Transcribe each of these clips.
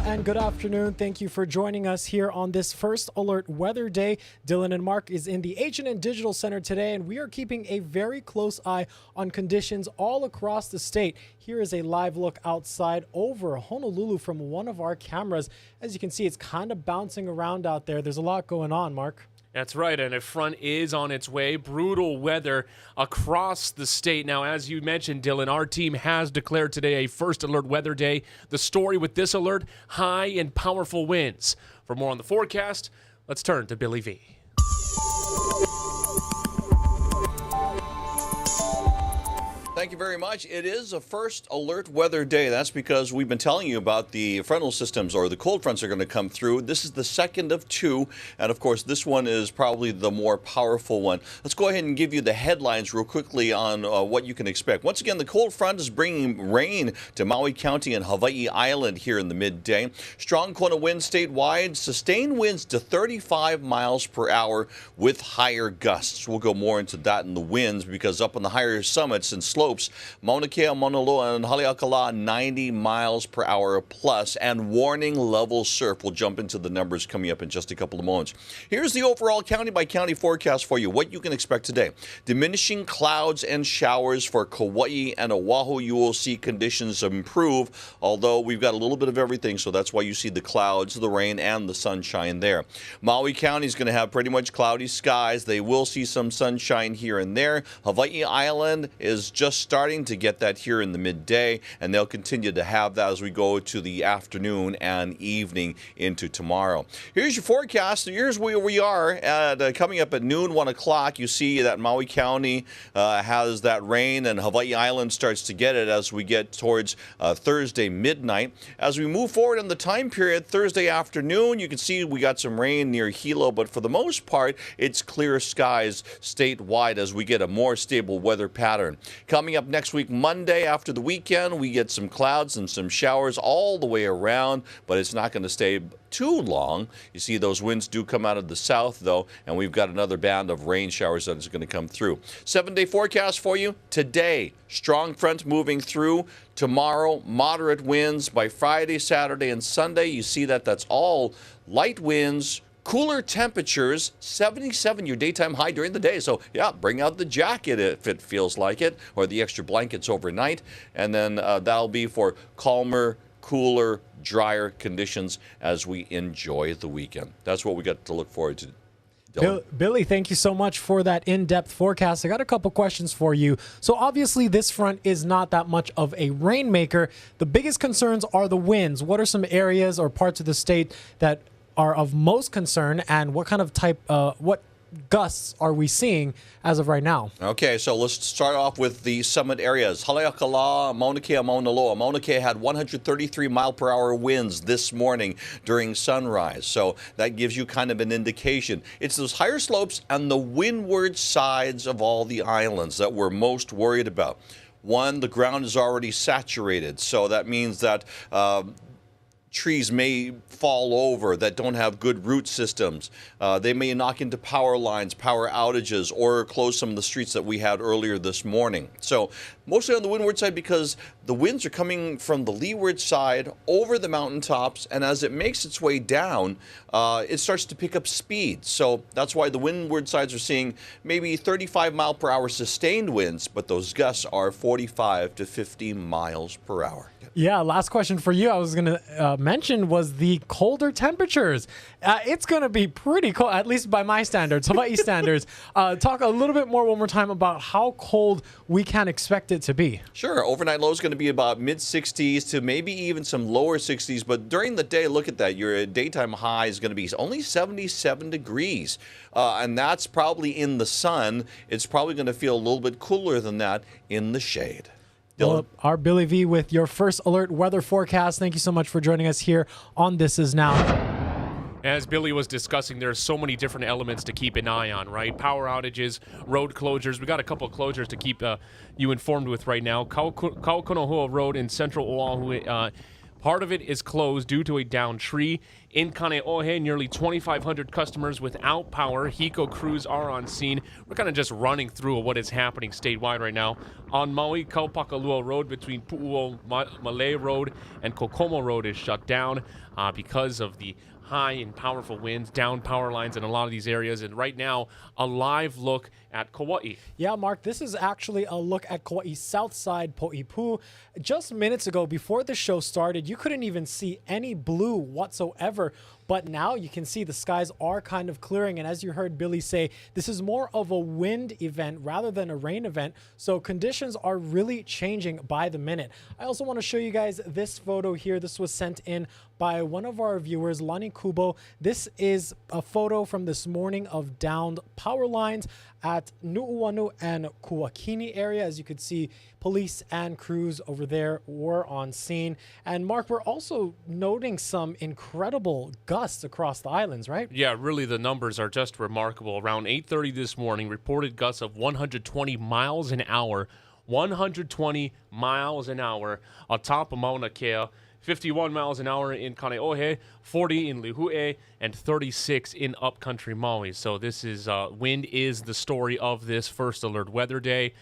and good afternoon. Thank you for joining us here on this First Alert Weather Day. Dylan and Mark is in the H&N Digital Center today, and we are keeping a very close eye on conditions all across the state. Here is a live look outside over Honolulu from one of our cameras. As you can see, it's kind of bouncing around out there. There's a lot going on, Mark. That's right, and a front is on its way. Brutal weather across the state. Now, as you mentioned, Dylan, our team has declared today a First Alert Weather Day. The story with this alert, high and powerful winds. For more on the forecast, let's turn to Billy V. Thank you very much. It is a First Alert Weather Day. That's because we've been telling you about the frontal systems, or the cold fronts, are going to come through. This is the second of two, and of course this one is probably the more powerful one. Let's go ahead and give you the headlines real quickly on what you can expect. Once again, the cold front is bringing rain to Maui County and Hawaii Island here in the midday. Strong Kona winds statewide, sustained winds to 35 miles per hour with higher gusts. We'll go more into that in the winds, because up on the higher summits and slopes, Mauna Kea, Mauna Loa, and Haleakala, 90 miles per hour plus, and warning level surf. We'll jump into the numbers coming up in just a couple of moments. Here's the overall county by county forecast for you, what you can expect today. Diminishing clouds and showers for Kauai and Oahu. You will see conditions improve, although we've got a little bit of everything, so that's why you see the clouds, the rain, and the sunshine there. Maui County is going to have pretty much cloudy skies. They will see some sunshine here and there. Hawaii Island is just starting to get that here in the midday, and they'll continue to have that as we go to the afternoon and evening into tomorrow. Here's your forecast. Here's where we are at coming up at noon, 1 o'clock. You see that Maui County has that rain, and Hawaii Island starts to get it as we get towards Thursday midnight. As we move forward in the time period, Thursday afternoon, you can see we got some rain near Hilo, but for the most part, it's clear skies statewide as we get a more stable weather pattern. Coming up next week, Monday, after the weekend, we get some clouds and some showers all the way around, but it's not going to stay too long. You see those winds do come out of the south, though, and we've got another band of rain showers that is going to come through. 7-day forecast for you today. Strong front moving through. Tomorrow, moderate winds. By Friday, Saturday, and Sunday, you see that that's all light winds. Cooler temperatures, 77 your daytime high during the day. So, yeah, bring out the jacket if it feels like it, or the extra blankets overnight. And then that'll be for calmer, cooler, drier conditions as we enjoy the weekend. That's what we got to look forward to. Billy, thank you so much for that in-depth forecast. I got a couple questions for you. So obviously this front is not that much of a rainmaker. The biggest concerns are the winds. What are some areas or parts of the state that are of most concern, and what kind of what gusts are we seeing as of right now? Okay, so let's start off with the summit areas. Haleakala, Mauna Kea, Mauna Loa. Mauna Kea had 133 mile per hour winds this morning during sunrise, so that gives you kind of an indication. It's those higher slopes and the windward sides of all the islands that we're most worried about. One, the ground is already saturated, so that means that trees may fall over that don't have good root systems. They may knock into power lines, power outages, or close some of the streets that we had earlier this morning. So mostly on the windward side, because the winds are coming from the leeward side over the mountaintops, and as it makes its way down, it starts to pick up speed. So that's why the windward sides are seeing maybe 35 mile per hour sustained winds, but those gusts are 45 to 50 miles per hour. Yeah, last question for you I was going to mention was the colder temperatures. It's going to be pretty cold, at least by my standards, Hawaii standards. Talk a little bit more one more time about how cold we can expect it to be. Sure. Overnight low is going to be about mid-60s to maybe even some lower 60s. But during the day, look at that. Your daytime high is going to be only 77 degrees. And that's probably in the sun. It's probably going to feel a little bit cooler than that in the shade. Well, our Billy V with your First Alert weather forecast. Thank you so much for joining us here on This Is Now. As Billy was discussing, there are so many different elements to keep an eye on, right? Power outages, road closures. We got a couple of closures to keep you informed with right now. Kaukonohua Road in central Oahu Part of it is closed due to a downed tree. In Kaneohe, nearly 2,500 customers without power. HECO crews are on scene. We're kind of just running through what is happening statewide right now. On Maui, Kaupakalua Road between Pu'uo Malay Road and Kokomo Road is shut down because of the high and powerful winds, down power lines in a lot of these areas. And right now, a live look at Kauai. Yeah, Mark, this is actually a look at Kauai's south side, Poipu. Just minutes ago, before the show started, you couldn't even see any blue whatsoever. But now you can see the skies are kind of clearing. And as you heard Billy say, this is more of a wind event rather than a rain event. So conditions are really changing by the minute. I also want to show you guys this photo here. This was sent in by one of our viewers, Lani Kubo. This is a photo from this morning of downed power lines at Nu'uanu and Kuakini area. As you could see, police and crews over there were on scene. And Mark, we're also noting some incredible gusts across the islands, right? Yeah, really the numbers are just remarkable. Around 8:30 this morning, reported gusts of 120 miles an hour. 120 miles an hour atop of Mauna Kea. 51 miles an hour in Kaneohe, 40 in Lihue, and 36 in upcountry Maui. So this is wind is the story of this first alert weather day.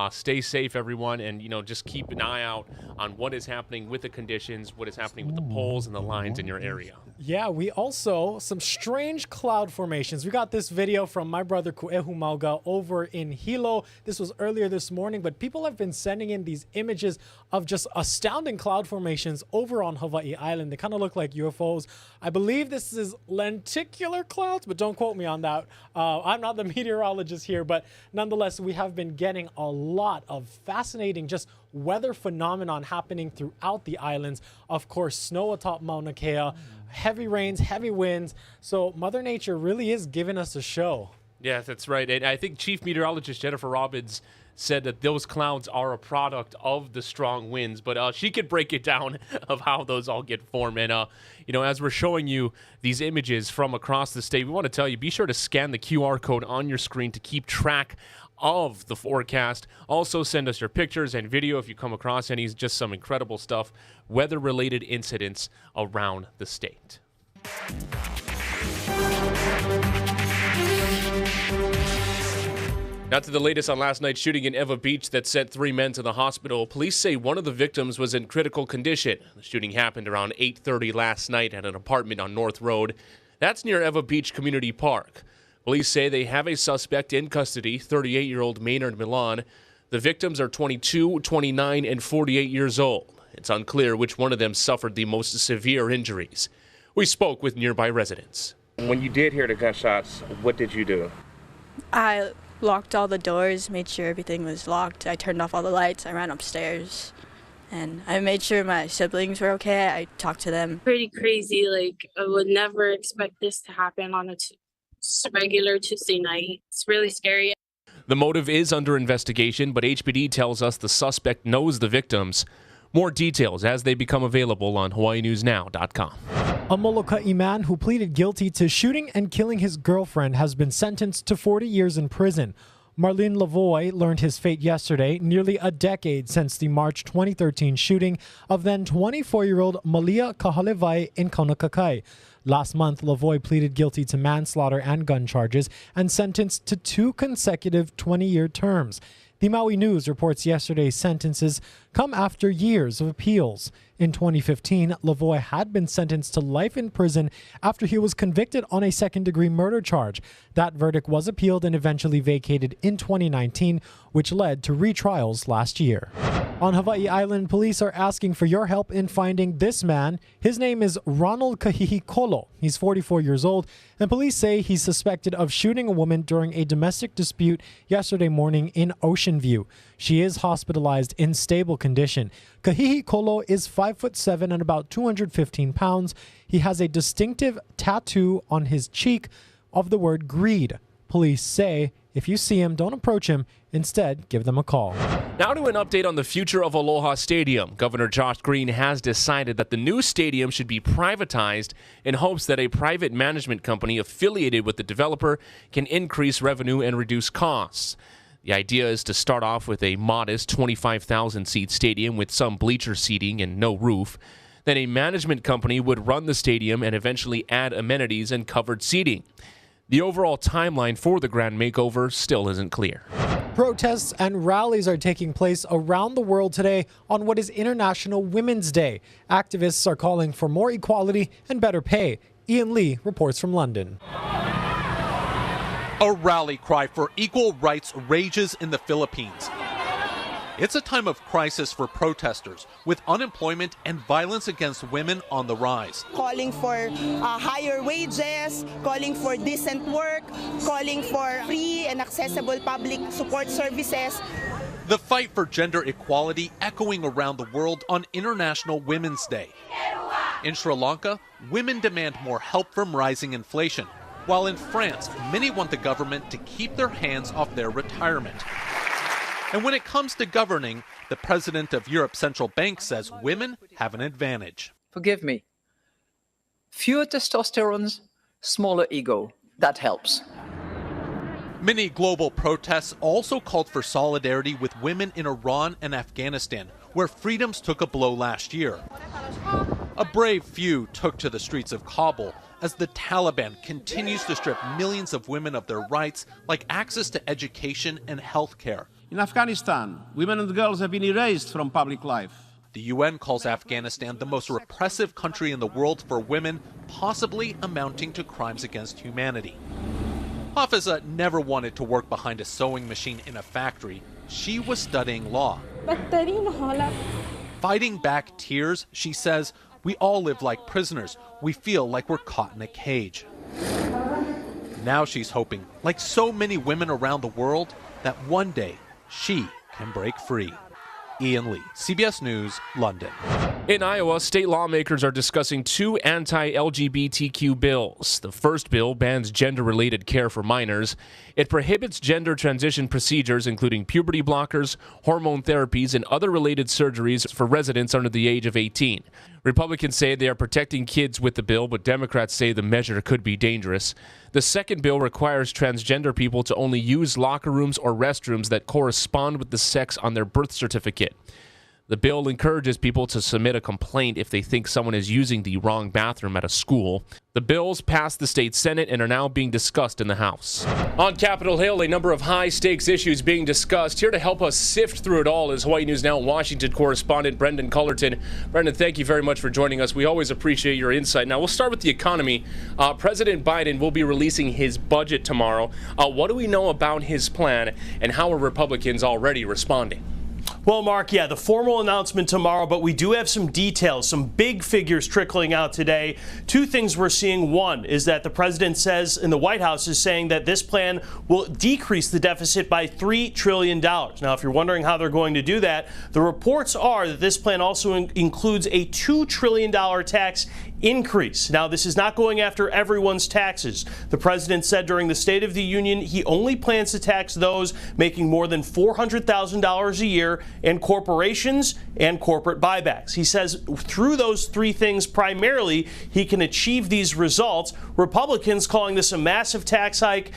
Stay safe, everyone, and just keep an eye out on what is happening with the conditions, what is happening with the poles and the lines in your area. Yeah, we also, some strange cloud formations. We got this video from my brother Kuehu Mauga over in Hilo. This was earlier this morning, but people have been sending in these images of just astounding cloud formations over on Hawaii Island. They kind of look like UFOs. I believe this is lenticular clouds, but don't quote me on that. I'm not the meteorologist here, but nonetheless, we have been getting a lot of fascinating just weather phenomenon happening throughout the islands. Of course, snow atop Mauna Kea, heavy rains, heavy winds. So Mother Nature really is giving us a show. Yeah, that's right. And I think Chief Meteorologist Jennifer Robbins said that those clouds are a product of the strong winds, but she could break it down of how those all get formed. And, as we're showing you these images from across the state, we want to tell you, be sure to scan the QR code on your screen to keep track of the forecast. Also send us your pictures and video if you come across any, just some incredible stuff, weather-related incidents around the state. Now to the latest on last night's shooting in Ewa Beach that sent 3 men to the hospital. Police say one of the victims was in critical condition. The shooting happened around 8:30 last night at an apartment on North Road. That's near Ewa Beach Community Park. Police say they have a suspect in custody, 38-year-old Maynard Milan. The victims are 22, 29, and 48 years old. It's unclear which one of them suffered the most severe injuries. We spoke with nearby residents. When you did hear the gunshots, what did you do? I locked all the doors, made sure everything was locked. I turned off all the lights. I ran upstairs, and I made sure my siblings were okay. I talked to them. Pretty crazy. I would never expect this to happen on a regular Tuesday night. It's really scary. The motive is under investigation, but HPD tells us the suspect knows the victims. More details as they become available on HawaiiNewsNow.com. A Moloka'i man who pleaded guilty to shooting and killing his girlfriend has been sentenced to 40 years in prison. Marlene Lavoie learned his fate yesterday, nearly a decade since the March 2013 shooting of then 24-year-old Malia Kahalevai in Kaunakakai. Last month, Lavoie pleaded guilty to manslaughter and gun charges and sentenced to 2 consecutive 20-year terms. The Maui News reports yesterday's sentences come after years of appeals. In 2015, Lavoie had been sentenced to life in prison after he was convicted on a second-degree murder charge. That verdict was appealed and eventually vacated in 2019, which led to retrials last year. On Hawaii Island, police are asking for your help in finding this man. His name is Ronald Kahihi Kolo. He's 44 years old, and police say he's suspected of shooting a woman during a domestic dispute yesterday morning in Ocean View. She is hospitalized in stable condition. Kahihi Kolo is 5'7" and about 215 pounds. He has a distinctive tattoo on his cheek of the word greed. Police say if you see him, don't approach him. Instead, give them a call. Now to an update on the future of Aloha Stadium. Governor Josh Green has decided that the new stadium should be privatized in hopes that a private management company affiliated with the developer can increase revenue and reduce costs. The idea is to start off with a modest 25,000-seat stadium with some bleacher seating and no roof. Then a management company would run the stadium and eventually add amenities and covered seating. The overall timeline for the grand makeover still isn't clear. Protests and rallies are taking place around the world today on what is International Women's Day. Activists are calling for more equality and better pay. Ian Lee reports from London. A rally cry for equal rights rages in the Philippines. It's a time of crisis for protesters, with unemployment and violence against women on the rise. Calling for higher wages, calling for decent work, calling for free and accessible public support services. The fight for gender equality echoing around the world on International Women's Day. In Sri Lanka, women demand more help from rising inflation, while in France, many want the government to keep their hands off their retirement. And when it comes to governing, the president of Europe's central bank says women have an advantage. Forgive me. Fewer testosterone, smaller ego. That helps. Many global protests also called for solidarity with women in Iran and Afghanistan, where freedoms took a blow last year. A brave few took to the streets of Kabul as the Taliban continues to strip millions of women of their rights, like access to education and health care. In Afghanistan, women and girls have been erased from public life. The UN calls Afghanistan the most repressive country in the world for women, possibly amounting to crimes against humanity. Hafiza never wanted to work behind a sewing machine in a factory. She was studying law. Fighting back tears, she says, we all live like prisoners. We feel like we're caught in a cage. Now she's hoping, like so many women around the world, that one day she can break free. Ian Lee, CBS News, London. In Iowa, state lawmakers are discussing two anti-LGBTQ bills. The first bill bans gender-related care for minors. It prohibits gender transition procedures, including puberty blockers, hormone therapies, and other related surgeries for residents under the age of 18. Republicans say they are protecting kids with the bill, but Democrats say the measure could be dangerous. The second bill requires transgender people to only use locker rooms or restrooms that correspond with the sex on their birth certificate. The bill encourages people to submit a complaint if they think someone is using the wrong bathroom at a school. The bills passed the state Senate and are now being discussed in the House. On Capitol Hill, a number of high-stakes issues being discussed. Here to help us sift through it all is Hawaii News Now Washington correspondent Brendan Cullerton. Brendan, thank you very much for joining us. We always appreciate your insight. Now, we'll start with the economy. President Biden will be releasing his budget tomorrow. What do we know about his plan, and how are Republicans already responding? Well, Mark, yeah, the formal announcement tomorrow, but we do have some details, some big figures trickling out today. Two things we're seeing. One is that the president says, in the White House is saying that this plan will decrease the deficit by $3 trillion. Now, if you're wondering how they're going to do that, the reports are that this plan also includes a $2 trillion tax increase. Now, this is not going after everyone's taxes. The president said during the State of the Union he only plans to tax those making more than $400,000 a year and corporations and corporate buybacks. He says through those three things primarily he can achieve these results. Republicans calling this a massive tax hike.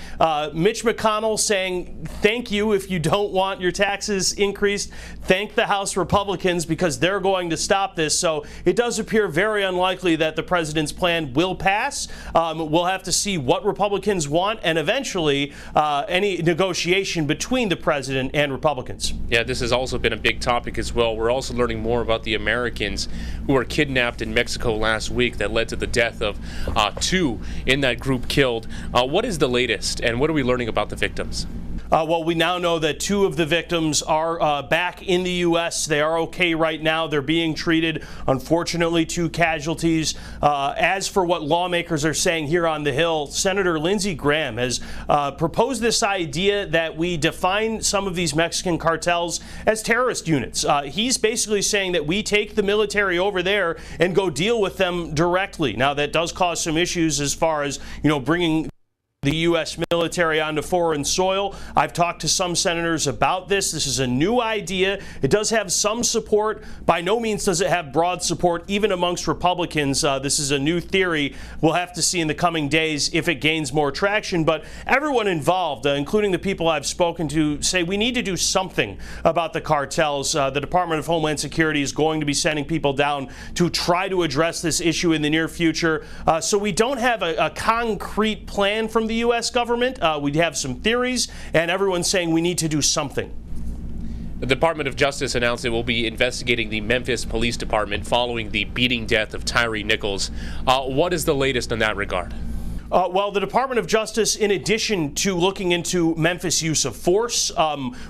Mitch McConnell saying thank you if you don't want your taxes increased. Thank the House Republicans because they're going to stop this. So it does appear very unlikely that the president's plan will pass. We'll have to see what Republicans want and eventually any negotiation between the president and Republicans. Yeah, this has also been a big topic as well. We're also learning more about the Americans who were kidnapped in Mexico last week that led to the death of two in that group killed. What is the latest, and what are we learning about the victims? Well, we now know that two of the victims are back in the U.S. They are okay right now. They're being treated. Unfortunately, two casualties. As for what lawmakers are saying here on the Hill, Senator Lindsey Graham has proposed this idea that we define some of these Mexican cartels as terrorist units. He's basically saying that we take the military over there and go deal with them directly. Now, that does cause some issues as far as, bringing the U.S. military onto foreign soil. I've talked to some senators about this. This is a new idea. It does have some support. By no means does it have broad support, even amongst Republicans. This is a new theory. We'll have to see in the coming days if it gains more traction. But everyone involved, including the people I've spoken to, say we need to do something about the cartels. The Department of Homeland Security is going to be sending people down to try to address this issue in the near future. So we don't have a concrete plan from the U.S. government. We have some theories, and everyone's saying we need to do something. The Department of Justice announced it will be investigating the Memphis Police Department following the beating death of Tyre Nichols. What is the latest in that regard? Well, the Department of Justice, in addition to looking into Memphis use of force,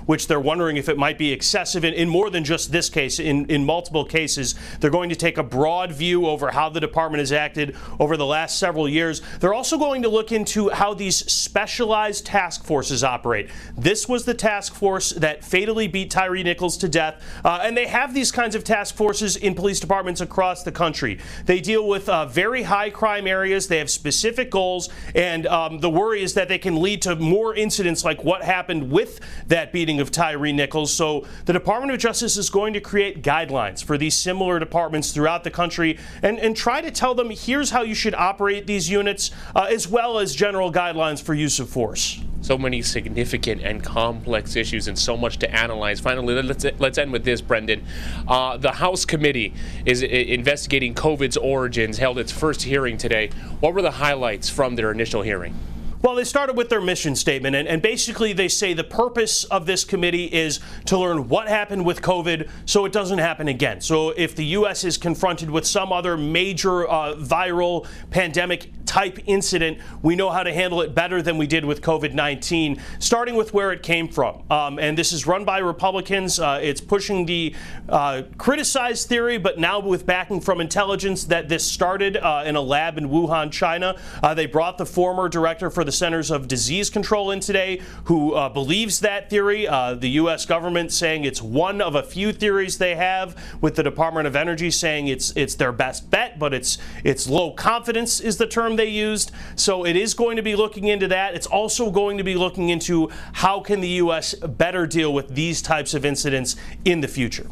which they're wondering if it might be excessive in more than just this case, in multiple cases, they're going to take a broad view over how the department has acted over the last several years. They're also going to look into how these specialized task forces operate. This was the task force that fatally beat Tyre Nichols to death, and they have these kinds of task forces in police departments across the country. They deal with very high crime areas. They have specific goals. And the worry is that they can lead to more incidents like what happened with that beating of Tyre Nichols. So the Department of Justice is going to create guidelines for these similar departments throughout the country and try to tell them here's how you should operate these units, as well as general guidelines for use of force. So many significant and complex issues and so much to analyze. Finally, let's end with this, Brendan. The House committee is investigating COVID's origins, held its first hearing today. What were the highlights from their initial hearing? Well, they started with their mission statement, and basically they say the purpose of this committee is to learn what happened with COVID so it doesn't happen again. So if the U.S. is confronted with some other major viral pandemic type incident, we know how to handle it better than we did with COVID-19, starting with where it came from. And this is run by Republicans. It's pushing the criticized theory, but now with backing from intelligence, that this started in a lab in Wuhan, China. They brought the former director for the Centers of Disease Control in today, who believes that theory. The U.S. government saying it's one of a few theories they have, with the Department of Energy saying it's their best bet, but it's low confidence is the term they used. So it is going to be looking into that. It's also going to be looking into how can the U.S. better deal with these types of incidents in the future.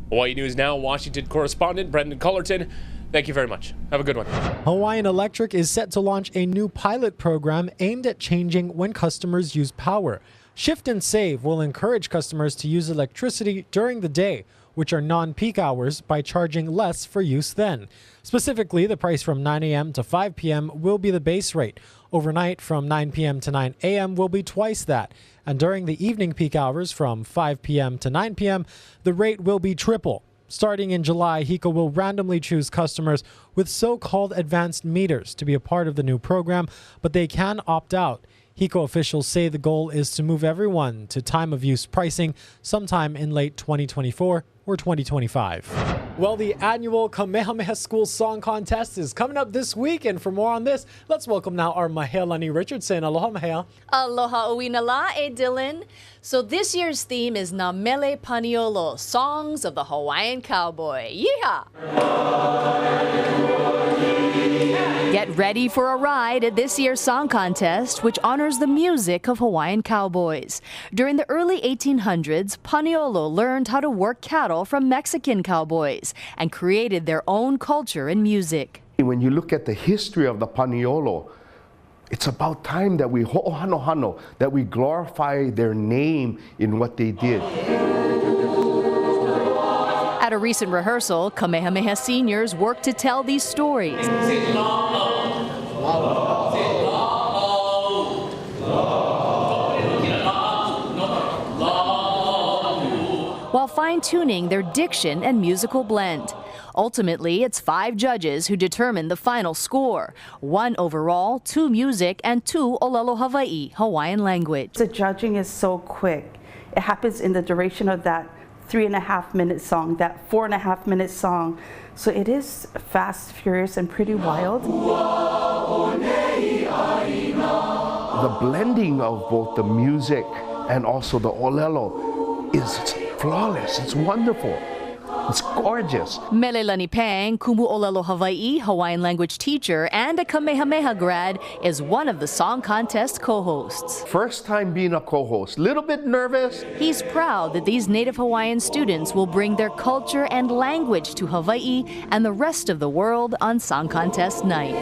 Hawaii News Now Washington correspondent Brendan Cullerton, thank you very much. Have a good one. Hawaiian Electric is set to launch a new pilot program aimed at changing when customers use power. Shift and Save will encourage customers to use electricity during the day, which are non-peak hours, by charging less for use then. Specifically, the price from 9 a.m. to 5 p.m. will be the base rate. Overnight, from 9 p.m. to 9 a.m. will be twice that. And during the evening peak hours from 5 p.m. to 9 p.m., the rate will be triple. Starting in July, HECO will randomly choose customers with so-called advanced meters to be a part of the new program, but they can opt out. HECO officials say the goal is to move everyone to time of use pricing sometime in late 2024 or 2025. Well, the annual Kamehameha School Song Contest is coming up this week, and for more on this, let's welcome now our Mahealani Richardson. Aloha, Mahea. Aloha uinala e Dylan. So this year's theme is Na Mele Paniolo, Songs of the Hawaiian Cowboy. Yeehaw! Get ready for a ride at this year's song contest, which honors the music of Hawaiian cowboys. During the early 1800s, Paniolo learned how to work cattle from Mexican cowboys and created their own culture and music. When you look at the history of the Paniolo, it's about time that we ho'ohanohano, that we glorify their name in what they did. At a recent rehearsal, Kamehameha seniors worked to tell these stories, while fine-tuning their diction and musical blend. Ultimately, it's 5 judges who determine the final score. 1 overall, 2 music, and 2 Olelo Hawaii, Hawaiian language. The judging is so quick. It happens in the duration of that 3.5-minute song, that 4.5-minute song. So it is fast, furious, and pretty wild. The blending of both the music and also the olelo is flawless. It's wonderful. It's gorgeous. Melelani Pang, Kumu'olelo Hawaii Hawaiian language teacher and a Kamehameha grad, is one of the song contest co-hosts. First time being a co-host, little bit nervous. He's proud that these Native Hawaiian students will bring their culture and language to Hawaii and the rest of the world on Song Contest night.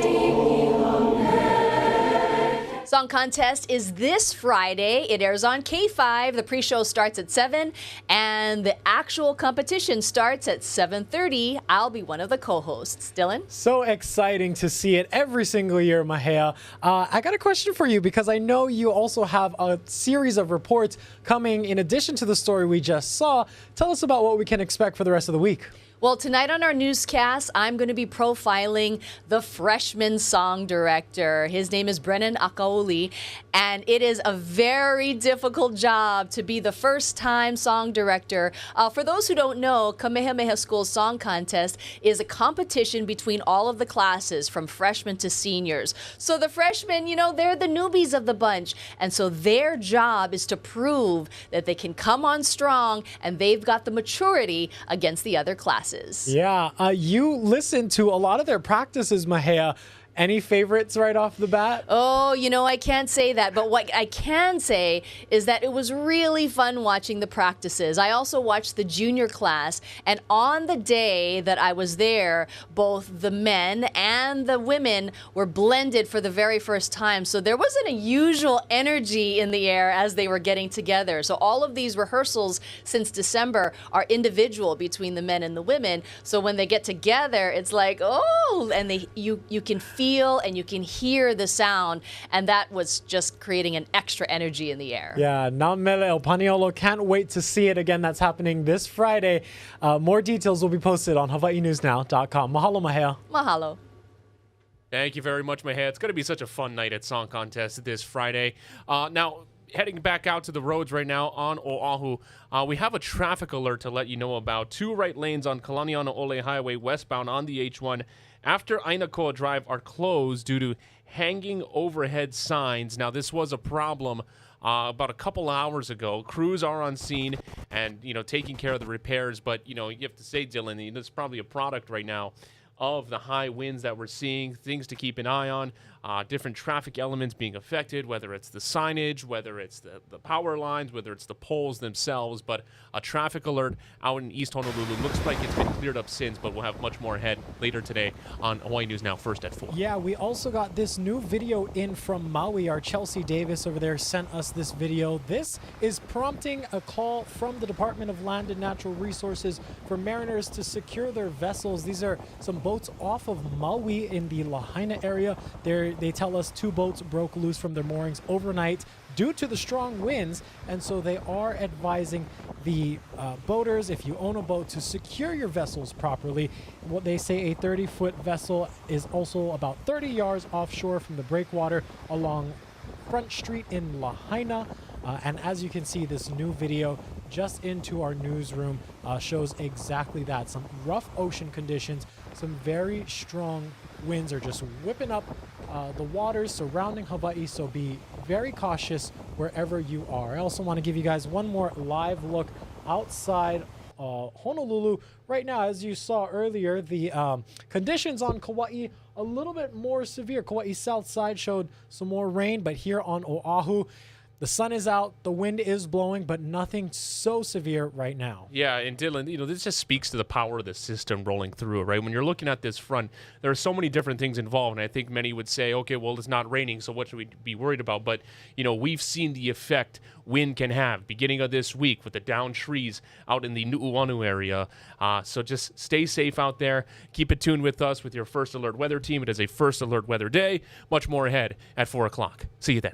Song Contest is this Friday. It airs on K5. The pre-show starts at 7, and the actual competition starts at 7:30. I'll be one of the co-hosts. Dylan? So exciting to see it every single year, Mahea. I got a question for you because I know you also have a series of reports coming in addition to the story we just saw. Tell us about what we can expect for the rest of the week. Well, tonight on our newscast, I'm going to be profiling the freshman song director. His name is Brennan Akaoli, and it is a very difficult job to be the first-time song director. For those who don't know, Kamehameha School Song Contest is a competition between all of the classes from freshmen to seniors. So the freshmen, you know, they're the newbies of the bunch, and so their job is to prove that they can come on strong and they've got the maturity against the other classes. Yeah, you listened to a lot of their practices, Mahea. Any favorites right off the bat? Oh, you know, I can't say that. But what I can say is that it was really fun watching the practices. I also watched the junior class. And on the day that I was there, both the men and the women were blended for the very first time. So there wasn't a usual energy in the air as they were getting together. So all of these rehearsals since December are individual between the men and the women. So when they get together, it's like, oh, and you can feel and you can hear the sound, and that was just creating an extra energy in the air. Yeah, Na'Mele Paniolo, can't wait to see it again. That's happening this Friday. More details will be posted on HawaiiNewsNow.com. Mahalo, Mahea. Mahalo. Thank you very much, Mahea. It's going to be such a fun night at Song Contest this Friday. Now, heading back out to the roads right now on Oahu, we have a traffic alert to let you know about. 2 right lanes on Kalaniana Ole Highway westbound on the H1 after Ainakoa Drive are closed due to hanging overhead signs. Now, this was a problem about a couple hours ago. Crews are on scene and, you know, taking care of the repairs. But, you know, you have to say, Dylan, it's probably a product right now of the high winds that we're seeing, things to keep an eye on, different traffic elements being affected, whether it's the signage, whether it's the power lines, whether it's the poles themselves. But a traffic alert out in East Honolulu. Looks like it's been cleared up since, but we'll have much more ahead later today on Hawaii News Now, first at 4. Yeah, we also got this new video in from Maui. Our Chelsea Davis over there sent us this video. This is prompting a call from the Department of Land and Natural Resources for mariners to secure their vessels. These are some boats off of Maui in the Lahaina area. They tell us 2 boats broke loose from their moorings overnight due to the strong winds, and so they are advising the boaters, if you own a boat, to secure your vessels properly. What they say, a 30-foot vessel is also about 30 yards offshore from the breakwater along Front Street in Lahaina. And as you can see, this new video just into our newsroom shows exactly that. Some rough ocean conditions, some very strong winds are just whipping up the waters surrounding Hawaii, so be very cautious wherever you are. I also want to give you guys one more live look outside Honolulu. Right now, as you saw earlier, the conditions on Kauai a little bit more severe. Kauai south side showed some more rain, but here on Oahu, the sun is out, the wind is blowing, but nothing so severe right now. Yeah, and Dylan, this just speaks to the power of the system rolling through it, right? When you're looking at this front, there are so many different things involved, and I think many would say, okay, well, it's not raining, so what should we be worried about? But, we've seen the effect wind can have beginning of this week with the downed trees out in the Nu'uanu area. So just stay safe out there. Keep it tuned with us with your First Alert Weather team. It is a First Alert Weather day. Much more ahead at 4 o'clock. See you then.